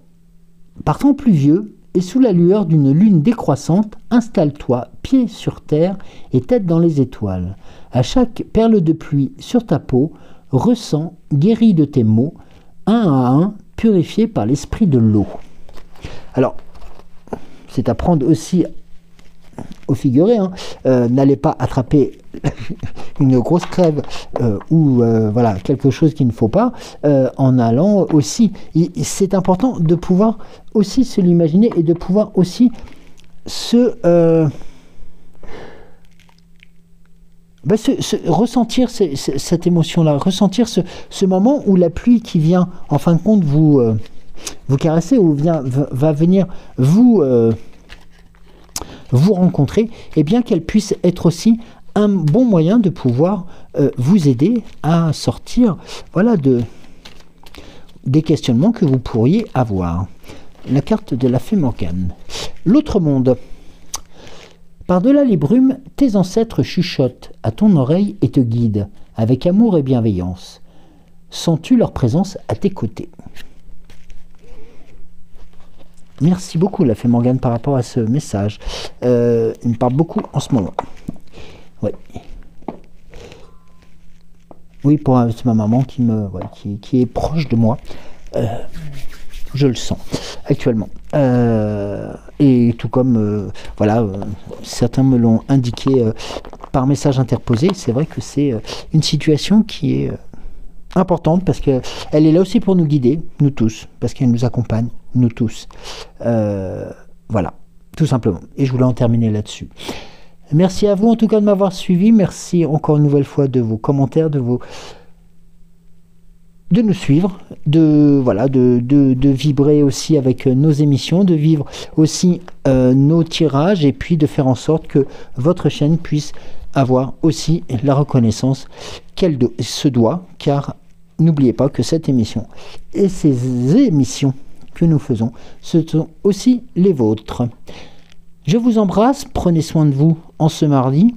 par temps pluvieux et sous la lueur d'une lune décroissante, installe-toi, pied sur terre et tête dans les étoiles. À chaque perle de pluie sur ta peau, ressens, guéri de tes maux, un à un, purifié par l'esprit de l'eau. Alors, c'est à prendre aussi au figuré, hein. N'allez pas attraper une grosse crève ou voilà, quelque chose qu'il ne faut pas en allant aussi. C'est important de pouvoir aussi se l'imaginer et de pouvoir aussi ressentir cette émotion-là, ressentir ce moment où la pluie qui vient, en fin de compte, vous caresser ou va venir vous rencontrer, et bien qu'elle puisse être aussi un bon moyen de pouvoir vous aider à sortir, voilà, des questionnements que vous pourriez avoir. La carte de la fée Morgane. L'autre monde. Par-delà les brumes, tes ancêtres chuchotent à ton oreille et te guident avec amour et bienveillance. Sens-tu leur présence à tes côtés? Merci beaucoup, la fée Morgane, par rapport à ce message. Il me parle beaucoup en ce moment. Oui. Oui, c'est ma maman qui est proche de moi. Je le sens actuellement. Et tout comme, voilà, certains me l'ont indiqué par message interposé. C'est vrai que c'est une situation qui est importante parce qu'elle est là aussi pour nous guider, nous tous, parce qu'elle nous accompagne, nous tous. Voilà, tout simplement. Et je voulais en terminer là-dessus. Merci à vous en tout cas de m'avoir suivi. Merci encore une nouvelle fois de vos commentaires, de nous suivre, de vibrer aussi avec nos émissions, de vivre aussi nos tirages et puis de faire en sorte que votre chaîne puisse avoir aussi la reconnaissance qu'elle se doit, car n'oubliez pas que cette émission et ces émissions que nous faisons, ce sont aussi les vôtres. Je vous embrasse, prenez soin de vous en ce mardi.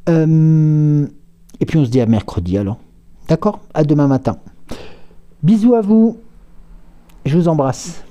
Et puis on se dit à mercredi alors. D'accord? À demain matin. Bisous à vous. Je vous embrasse.